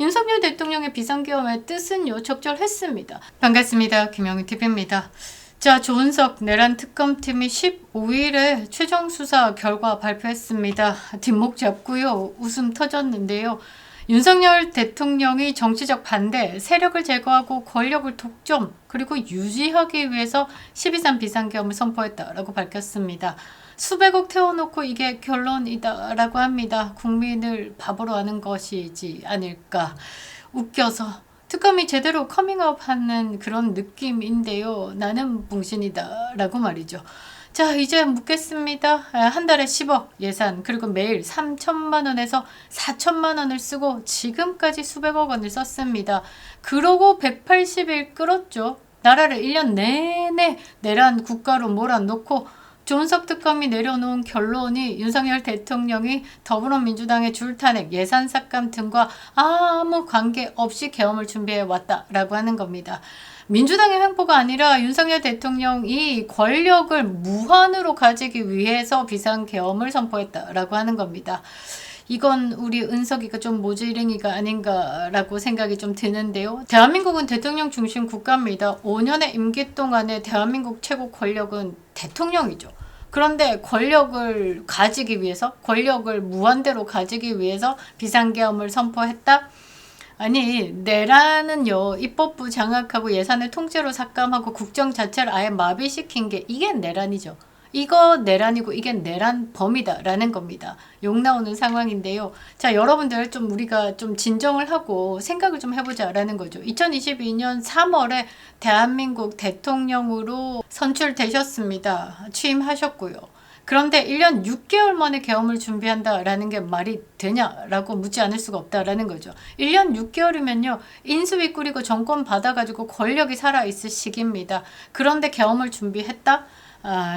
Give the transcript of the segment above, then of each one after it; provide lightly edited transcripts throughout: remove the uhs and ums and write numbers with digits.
윤석열 대통령의 비상계엄의 뜻은요 적절했습니다. 반갑습니다. 김영희TV입니다. 자, 조은석 내란 특검팀이 15일에 최종 수사 결과 발표했습니다. 뒷목 잡고요 웃음 터졌는데요. 윤석열 대통령이 정치적 반대, 세력을 제거하고 권력을 독점, 그리고 유지하기 위해서 12.3 비상계엄을 선포했다라고 밝혔습니다. 수백억 태워놓고 이게 결론이다라고 합니다. 국민을 바보로 하는 것이지 않을까. 웃겨서 특검이 제대로 커밍아웃하는 그런 느낌인데요. 나는 붕신이다 라고 말이죠. 자, 이제 묻겠습니다. 한 달에 10억 예산, 그리고 매일 3천만 원에서 4천만 원을 쓰고 지금까지 수백억 원을 썼습니다. 그러고 180일 끌었죠. 나라를 1년 내내 내란 국가로 몰아놓고 조은석 특검이 내려놓은 결론이 윤석열 대통령이 더불어민주당의 줄탄핵, 예산 삭감 등과 아무 관계없이 계엄을 준비해 왔다라고 하는 겁니다. 민주당의 횡포가 아니라 윤석열 대통령이 권력을 무한으로 가지기 위해서 비상계엄을 선포했다라고 하는 겁니다. 이건 우리 은석이가 좀 모질랭이가 아닌가라고 생각이 좀 드는데요. 대한민국은 대통령 중심 국가입니다. 5년의 임기 동안에 대한민국 최고 권력은 대통령이죠. 그런데 권력을 가지기 위해서, 권력을 무한대로 가지기 위해서 비상계엄을 선포했다? 아니, 내란은요, 입법부 장악하고 예산을 통째로 삭감하고 국정 자체를 아예 마비시킨 게 이게 내란이죠. 이거 내란이고 이게 내란 범이다 라는 겁니다. 욕 나오는 상황인데요. 자, 여러분들 좀 우리가 좀 진정을 하고 생각을 좀 해보자 라는 거죠. 2022년 3월에 대한민국 대통령으로 선출되셨습니다. 취임하셨고요. 그런데 1년 6개월 만에 계엄을 준비한다라는 게 말이 되냐라고 묻지 않을 수가 없다라는 거죠. 1년 6개월이면요. 인수위 꾸리고 정권 받아가지고 권력이 살아있을 시기입니다. 그런데 계엄을 준비했다?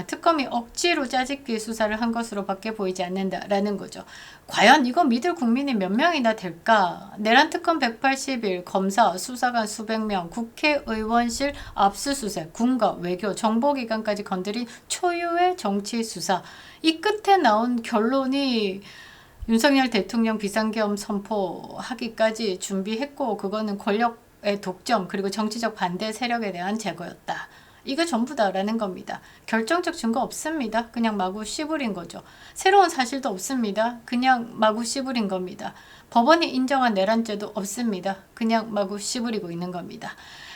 특검이 억지로 짜집기 수사를 한 것으로 밖에 보이지 않는다라는 거죠. 과연 이거 믿을 국민이 몇 명이나 될까? 내란 특검 180일, 검사, 수사관 수백 명, 국회의원실 압수수색, 군과 외교, 정보기관까지 건드린 초유의 정치 수사. 이 끝에 나온 결론이 윤석열 대통령 비상계엄 선포하기까지 준비했고, 그거는 권력의 독점 그리고 정치적 반대 세력에 대한 제거였다. 이거 전부다라는 겁니다. 결정적 증거 없습니다. 그냥 마구 씨부린 거죠. 새로운 사실도 없습니다. 그냥 마구 씨부린 겁니다. 법원이 인정한 내란죄도 없습니다. 그냥 마구 씨부리고 있는 겁니다.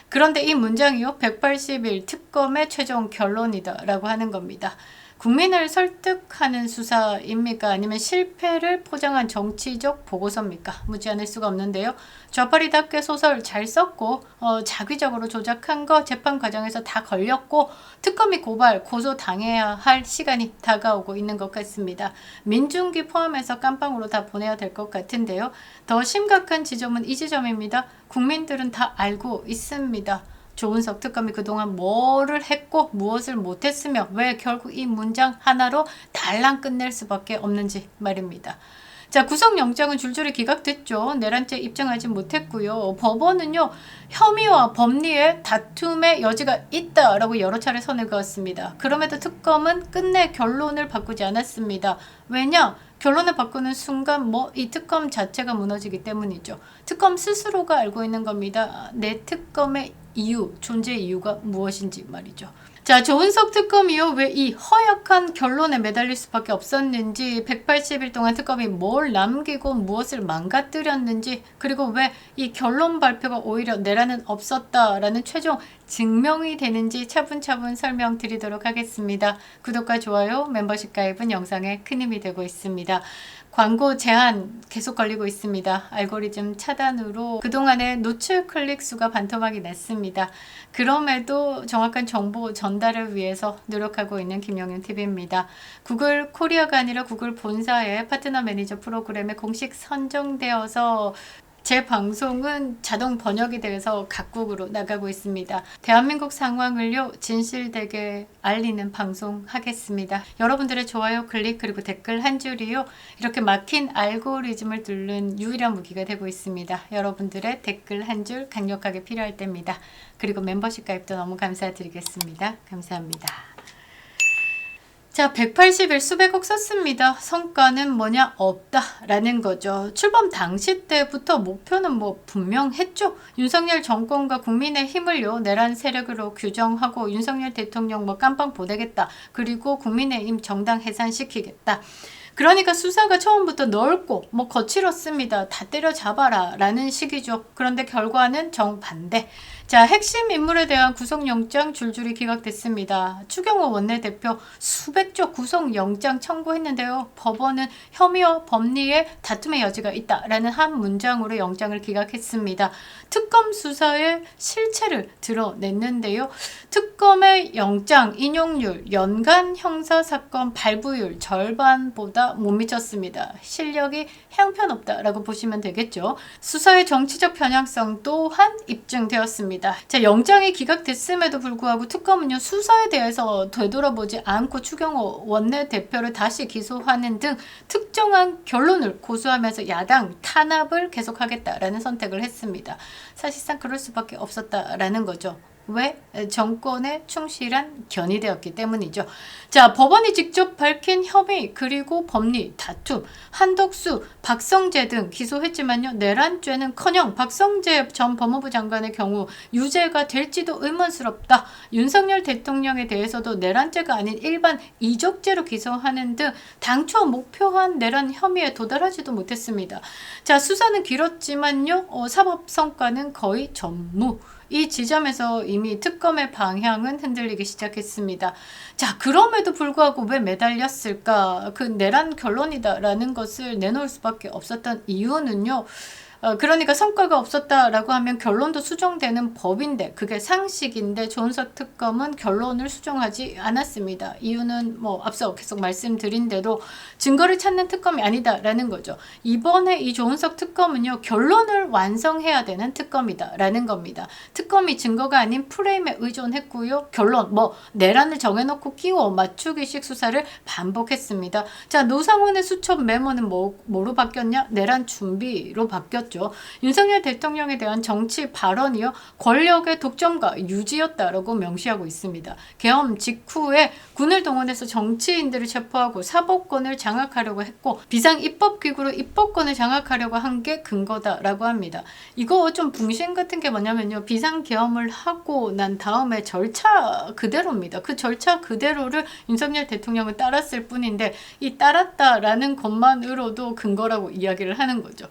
그런데 이 문장이요. 180일 특검의 최종 결론이다 라고 하는 겁니다. 국민을 설득하는 수사입니까? 아니면 실패를 포장한 정치적 보고서입니까? 묻지 않을 수가 없는데요. 좌파리답게 소설 잘 썼고 자기적으로 조작한 거 재판 과정에서 다 걸렸고 특검이 고발, 고소 당해야 할 시간이 다가오고 있는 것 같습니다. 민중기 포함해서 깜빵으로 다 보내야 될 것 같은데요. 더 심각한 지점은 이 지점입니다. 국민들은 다 알고 있습니다. 조은석 특검이 그동안 뭐를 했고 무엇을 못했으며 왜 결국 이 문장 하나로 달랑 끝낼 수밖에 없는지 말입니다. 자, 구속영장은 줄줄이 기각됐죠. 내란죄 입증하지 못했고요. 법원은요. 혐의와 법리의 다툼의 여지가 있다라고 여러 차례 선을 그었습니다. 그럼에도 특검은 끝내 결론을 바꾸지 않았습니다. 왜냐? 결론을 바꾸는 순간 이 특검 자체가 무너지기 때문이죠. 특검 스스로가 알고 있는 겁니다. 내 특검의 이유, 존재 이유가 무엇인지 말이죠. 자, 조은석 특검이요. 왜 이 허약한 결론에 매달릴 수밖에 없었는지, 180일 동안 특검이 뭘 남기고 무엇을 망가뜨렸는지, 그리고 왜 이 결론 발표가 오히려 내란은 없었다라는 최종 증명이 되는지 차분차분 설명드리도록 하겠습니다. 구독과 좋아요, 멤버십 가입은 영상에 큰 힘이 되고 있습니다. 광고 제한 계속 걸리고 있습니다. 알고리즘 차단으로 그동안의 노출 클릭 수가 반토막이 났습니다. 그럼에도 정확한 정보 전달을 위해서 노력하고 있는 김영희TV입니다. 구글 코리아가 아니라 구글 본사의 파트너 매니저 프로그램에 공식 선정되어서 제 방송은 자동 번역이 돼서 각국으로 나가고 있습니다. 대한민국 상황을요 진실되게 알리는 방송 하겠습니다. 여러분들의 좋아요, 클릭, 그리고 댓글 한 줄이요 이렇게 막힌 알고리즘을 뚫는 유일한 무기가 되고 있습니다. 여러분들의 댓글 한 줄 강력하게 필요할 때입니다. 그리고 멤버십 가입도 너무 감사드리겠습니다. 감사합니다. 자, 180일 수백억 썼습니다. 성과는 뭐냐? 없다라는 거죠. 출범 당시 때부터 목표는 뭐 분명했죠. 윤석열 정권과 국민의힘을요, 내란 세력으로 규정하고 윤석열 대통령 뭐 깜빵 보내겠다. 그리고 국민의힘 정당 해산시키겠다. 그러니까 수사가 처음부터 넓고 뭐 거칠었습니다. 다 때려잡아라 라는 식이죠. 그런데 결과는 정반대. 자, 핵심 인물에 대한 구속영장 줄줄이 기각됐습니다. 추경호 원내대표 수백조 구속영장 청구했는데요. 법원은 혐의와 법리에 다툼의 여지가 있다라는 한 문장으로 영장을 기각했습니다. 특검 수사의 실체를 드러냈는데요. 특검의 영장 인용률, 연간 형사사건 발부율 절반보다 못 미쳤습니다. 실력이 형편없다라고 보시면 되겠죠. 수사의 정치적 편향성 또한 입증되었습니다. 자, 영장이 기각됐음에도 불구하고 특검은요, 수사에 대해서 되돌아보지 않고 추경호 원내대표를 다시 기소하는 등 특정한 결론을 고수하면서 야당 탄압을 계속하겠다라는 선택을 했습니다. 사실상 그럴 수밖에 없었다라는 거죠. 왜? 정권에 충실한 견이되었기 때문이죠. 자, 법원이 직접 밝힌 혐의 그리고 법리, 다툼, 한덕수, 박성재 등 기소했지만요. 내란죄는커녕 박성재 전 법무부 장관의 경우 유죄가 될지도 의문스럽다. 윤석열 대통령에 대해서도 내란죄가 아닌 일반 이적죄로 기소하는 등 당초 목표한 내란 혐의에 도달하지도 못했습니다. 자, 수사는 길었지만요. 사법 성과는 거의 전무. 이 지점에서 이미 특검의 방향은 흔들리기 시작했습니다. 자, 그럼에도 불구하고 왜 매달렸을까? 그 내란 결론이다라는 것을 내놓을 수밖에 없었던 이유는요. 그러니까 성과가 없었다라고 하면 결론도 수정되는 법인데 그게 상식인데 조은석 특검은 결론을 수정하지 않았습니다. 이유는 뭐 앞서 계속 말씀드린 대로 증거를 찾는 특검이 아니다라는 거죠. 이번에 이 조은석 특검은요, 결론을 완성해야 되는 특검이다라는 겁니다. 특검이 증거가 아닌 프레임에 의존했고요. 결론 뭐 내란을 정해놓고 끼워 맞추기식 수사를 반복했습니다. 자, 노상원의 수첩 메모는 뭐로 바뀌었냐? 내란 준비로 바뀌었죠. 윤석열 대통령에 대한 정치 발언이요, 권력의 독점과 유지였다라고 명시하고 있습니다. 계엄 직후에 군을 동원해서 정치인들을 체포하고 사법권을 장악하려고 했고 비상입법기구로 입법권을 장악하려고 한 게 근거다라고 합니다. 이거 좀 붕신 같은 게 뭐냐면요, 비상계엄을 하고 난 다음에 절차 그대로입니다. 그 절차 그대로를 윤석열 대통령은 따랐을 뿐인데 이 따랐다라는 것만으로도 근거라고 이야기를 하는 거죠.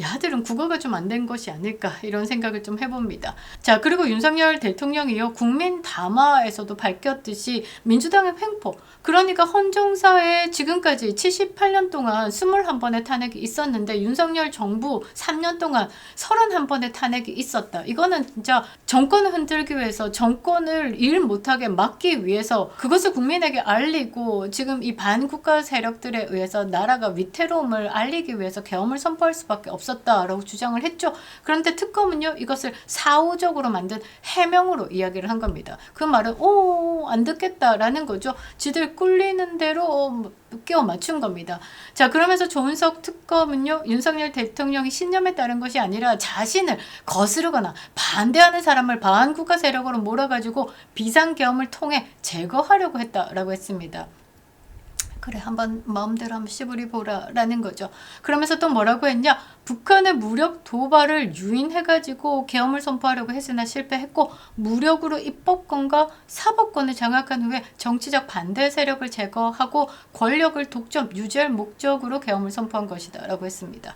야들은 국어가 좀 안 된 것이 아닐까 이런 생각을 좀 해봅니다. 자, 그리고 윤석열 대통령이요, 국민 담화에서도 밝혔듯이 민주당의 횡포, 그러니까 헌정사에 지금까지 78년 동안 21번의 탄핵이 있었는데 윤석열 정부 3년 동안 31번의 탄핵이 있었다. 이거는 진짜 정권을 흔들기 위해서, 정권을 일 못하게 막기 위해서 그것을 국민에게 알리고 지금 이 반국가 세력들에 의해서 나라가 위태로움을 알리기 위해서 계엄을 선포할 수밖에 없었다라고 주장을 했죠. 그런데 특검은요, 이것을 사후적으로 만든 해명으로 이야기를 한 겁니다. 그 말은 안 듣겠다라는 거죠. 지들 꿀리는 대로 끼워 맞춘 겁니다. 자, 그러면서 조은석 특검은요, 윤석열 대통령이 신념에 따른 것이 아니라 자신을 거스르거나 반대하는 사람을 반국가 세력으로 몰아가지고 비상계엄을 통해 제거하려고 했다라고 했습니다. 그래, 한번 마음대로 한번 씨부리 보라 라는 거죠. 그러면서 또 뭐라고 했냐? 북한의 무력 도발을 유인해가지고 계엄을 선포하려고 했으나 실패했고 무력으로 입법권과 사법권을 장악한 후에 정치적 반대 세력을 제거하고 권력을 독점, 유지할 목적으로 계엄을 선포한 것이다 라고 했습니다.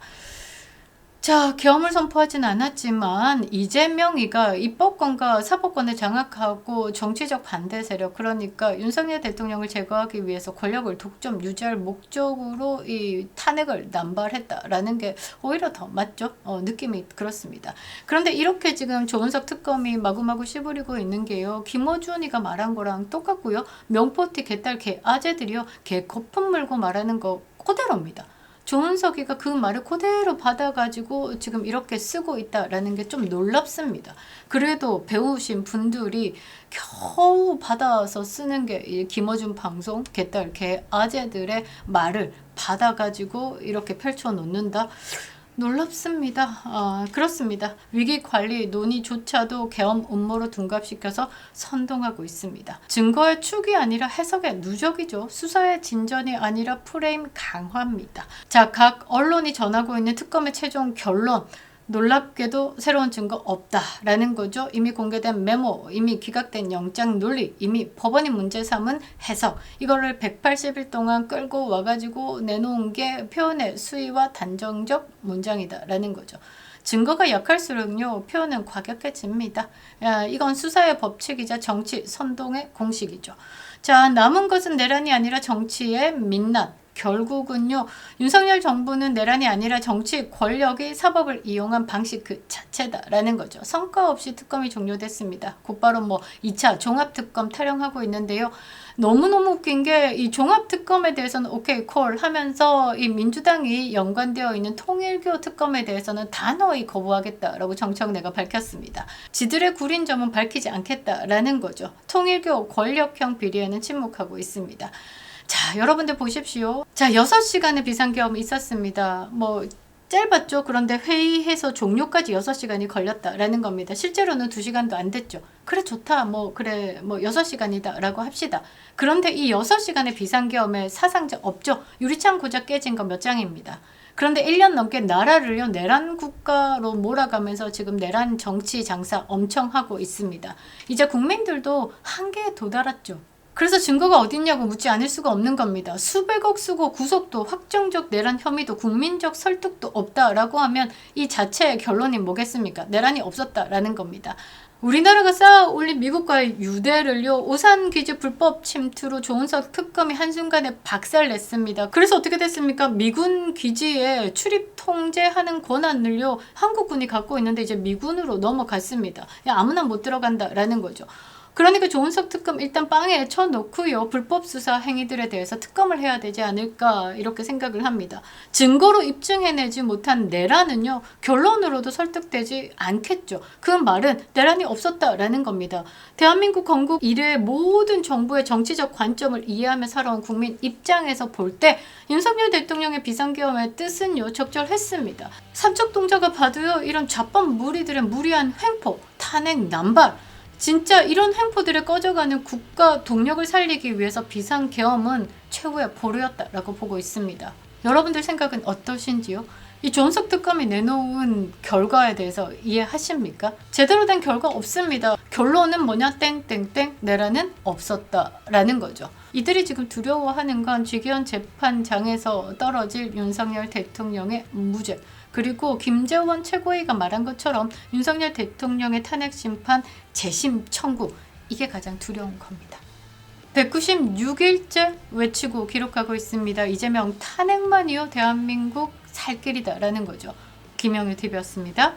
자, 계엄을 선포하진 않았지만 이재명이가 입법권과 사법권을 장악하고 정치적 반대 세력, 그러니까 윤석열 대통령을 제거하기 위해서 권력을 독점 유지할 목적으로 이 탄핵을 남발했다라는 게 오히려 더 맞죠? 느낌이 그렇습니다. 그런데 이렇게 지금 조은석 특검이 마구마구 씨부리고 있는 게요, 김어준이가 말한 거랑 똑같고요. 명포티 개딸 개 아재들이요, 개 거품 물고 말하는 거 그대로입니다. 조은석이가 그 말을 그대로 받아가지고 지금 이렇게 쓰고 있다라는 게 좀 놀랍습니다. 그래도 배우신 분들이 겨우 받아서 쓰는 게 이 김어준 방송, 개딸, 개 아재들의 말을 받아가지고 이렇게 펼쳐놓는다? 놀랍습니다. 그렇습니다. 위기관리 논의조차도 계엄 음모로 둔갑시켜서 선동하고 있습니다. 증거의 축이 아니라 해석의 누적이죠. 수사의 진전이 아니라 프레임 강화입니다. 자, 각 언론이 전하고 있는 특검의 최종 결론. 놀랍게도 새로운 증거 없다라는 거죠. 이미 공개된 메모, 이미 기각된 영장 논리, 이미 법원이 문제 삼은 해석. 이거를 180일 동안 끌고 와가지고 내놓은 게 표현의 수위와 단정적 문장이다라는 거죠. 증거가 약할수록요, 표현은 과격해집니다. 이건 수사의 법칙이자 정치 선동의 공식이죠. 자, 남은 것은 내란이 아니라 정치의 민낯. 결국은요, 윤석열 정부는 내란이 아니라 정치 권력이 사법을 이용한 방식 그 자체다라는 거죠. 성과 없이 특검이 종료됐습니다. 곧바로 2차 종합특검 타령하고 있는데요. 너무너무 웃긴 게 이 종합특검에 대해서는 오케이 콜 하면서 이 민주당이 연관되어 있는 통일교 특검에 대해서는 단호히 거부하겠다라고 정청래가 밝혔습니다. 지들의 구린 점은 밝히지 않겠다라는 거죠. 통일교 권력형 비리에는 침묵하고 있습니다. 자, 여러분들 보십시오. 자, 6시간의 비상계엄이 있었습니다. 짧았죠. 그런데 회의해서 종료까지 6시간이 걸렸다라는 겁니다. 실제로는 2시간도 안 됐죠. 그래 좋다. 그래 6시간이다 라고 합시다. 그런데 이 6시간의 비상계엄에 사상자 없죠. 유리창 고작 깨진 거 몇 장입니다. 그런데 1년 넘게 나라를요, 내란 국가로 몰아가면서 지금 내란 정치 장사 엄청 하고 있습니다. 이제 국민들도 한계에 도달했죠. 그래서 증거가 어딨냐고 묻지 않을 수가 없는 겁니다. 수백억 쓰고 구속도, 확정적 내란 혐의도, 국민적 설득도 없다라고 하면 이 자체의 결론이 뭐겠습니까? 내란이 없었다라는 겁니다. 우리나라가 쌓아 올린 미국과의 유대를요, 오산기지 불법 침투로 조은석 특검이 한순간에 박살냈습니다. 그래서 어떻게 됐습니까? 미군 기지에 출입 통제하는 권한을요, 한국군이 갖고 있는데 이제 미군으로 넘어갔습니다. 아무나 못 들어간다라는 거죠. 그러니까 조은석 특검 일단 빵에 쳐놓고요. 불법 수사 행위들에 대해서 특검을 해야 되지 않을까 이렇게 생각을 합니다. 증거로 입증해내지 못한 내란은요. 결론으로도 설득되지 않겠죠. 그 말은 내란이 없었다라는 겁니다. 대한민국 건국 이래 모든 정부의 정치적 관점을 이해하며 살아온 국민 입장에서 볼 때 윤석열 대통령의 비상계엄의 뜻은요. 적절했습니다. 삼척 동자가 봐도요. 이런 좌법 무리들의 무리한 횡포, 탄핵, 남발 진짜 이런 횡포들을 꺼져가는 국가 동력을 살리기 위해서 비상계엄은 최후의 보루였다라고 보고 있습니다. 여러분들 생각은 어떠신지요? 이 조은석 특검이 내놓은 결과에 대해서 이해하십니까? 제대로 된 결과 없습니다. 결론은 뭐냐? 땡땡땡 내란은 없었다라는 거죠. 이들이 지금 두려워하는 건 직위원 재판장에서 떨어질 윤석열 대통령의 무죄, 그리고 김재원 최고위가 말한 것처럼 윤석열 대통령의 탄핵 심판 재심 청구, 이게 가장 두려운 겁니다. 196일째 외치고 기록하고 있습니다. 이재명 탄핵만이요 대한민국 살 길이다라는 거죠. 김영유 TV였습니다.